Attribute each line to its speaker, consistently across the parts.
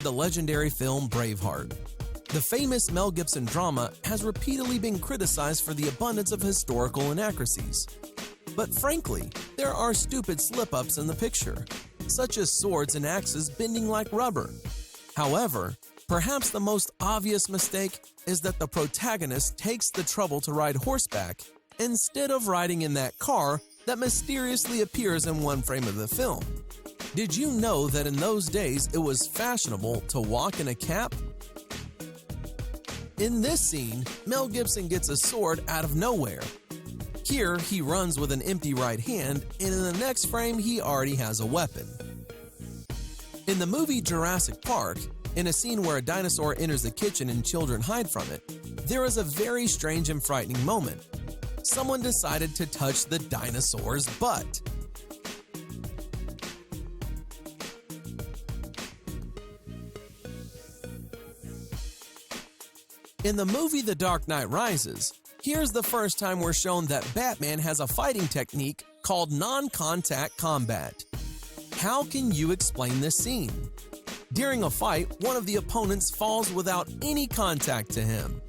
Speaker 1: The legendary film Braveheart. The famous Mel Gibson drama has repeatedly been criticized for the abundance of historical inaccuracies. But frankly, there are stupid slip-ups in the picture, such as swords and axes bending like rubber. However, perhaps the most obvious mistake is that the protagonist takes the trouble to ride horseback instead of riding in that car that mysteriously appears in one frame of the film. Did you know that in those days it was fashionable to walk in a cap? In this scene, Mel Gibson gets a sword out of nowhere. Here, he runs with an empty right hand, and in the next frame, he already has a weapon. In the movie Jurassic Park, in a scene where a dinosaur enters the kitchen and children hide from it, there is a very strange and frightening moment. Someone decided to touch the dinosaur's butt. In the movie The Dark Knight Rises, here's the first time we're shown that Batman has a fighting technique called non-contact combat. How can you explain this scene? During a fight, one of the opponents falls without any contact to him.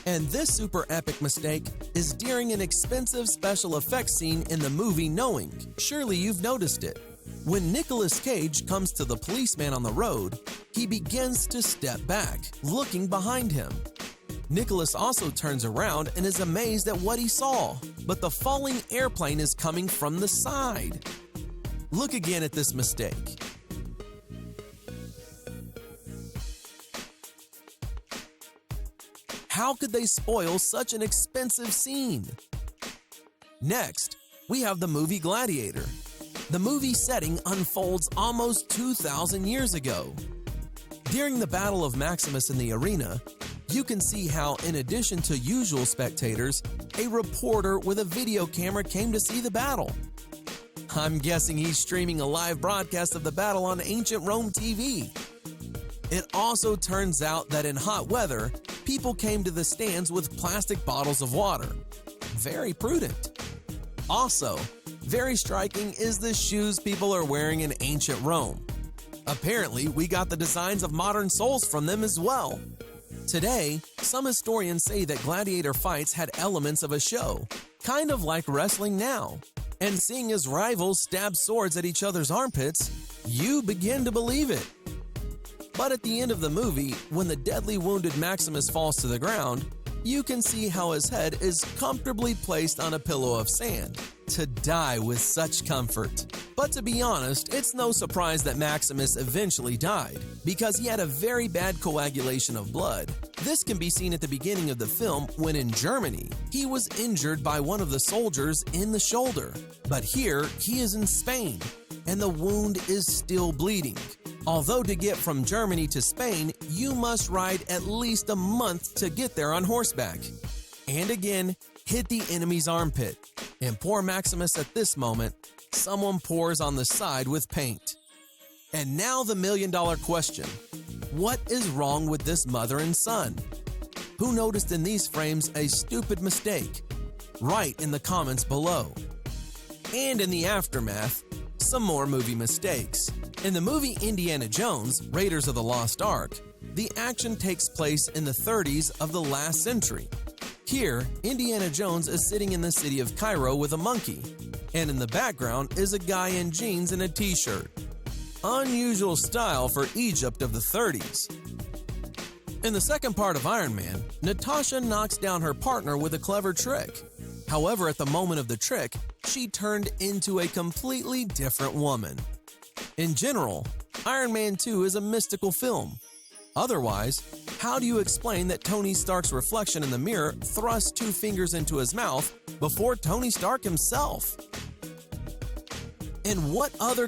Speaker 1: And this super epic mistake is during an expensive special effects scene in the movie Knowing. Surely you've noticed it. When Nicolas Cage comes to the policeman on the road, he begins to step back, looking behind him. Nicholas also turns around and is amazed at what he saw, but the falling airplane is coming from the side. Look again at this mistake. How could they spoil such an expensive scene? Next, we have the movie Gladiator. The movie setting unfolds almost 2,000 years ago. During the Battle of Maximus in the arena, you can see how, in addition to usual spectators, a reporter with a video camera came to see the battle. I'm guessing he's streaming a live broadcast of the battle on ancient Rome TV. It also turns out that in hot weather, people came to the stands with plastic bottles of water. Very prudent. Also, very striking is the shoes people are wearing in ancient Rome. Apparently, we got the designs of modern soles from them as well. Today, some historians say that gladiator fights had elements of a show, kind of like wrestling now. And seeing as rivals stab swords at each other's armpits, you begin to believe it. But at the end of the movie, when the deadly wounded Maximus falls to the ground, you can see how his head is comfortably placed on a pillow of sand, to die with such comfort. But to be honest, it's no surprise that Maximus eventually died, because he had a very bad coagulation of blood. This can be seen at the beginning of the film when in Germany, he was injured by one of the soldiers in the shoulder. But here, he is in Spain, and the wound is still bleeding. Although to get from Germany to Spain, you must ride at least a month to get there on horseback. And again, hit the enemy's armpit. And poor Maximus at this moment, someone pours on the side with paint. And now the million-dollar question. What is wrong with this mother and son? Who noticed in these frames a stupid mistake? Write in the comments below. And in the aftermath, some more movie mistakes. In the movie Indiana Jones, Raiders of the Lost Ark, the action takes place in the 30s of the last century. Here, Indiana Jones is sitting in the city of Cairo with a monkey, and in the background is a guy in jeans and a t-shirt. Unusual style for Egypt of the 30s. In the second part of Iron Man, Natasha knocks down her partner with a clever trick. However, at the moment of the trick, she turned into a completely different woman. In general, Iron Man 2 is a mystical film. Otherwise, how do you explain that Tony Stark's reflection in the mirror thrusts 2 fingers into his mouth before Tony Stark himself? And what other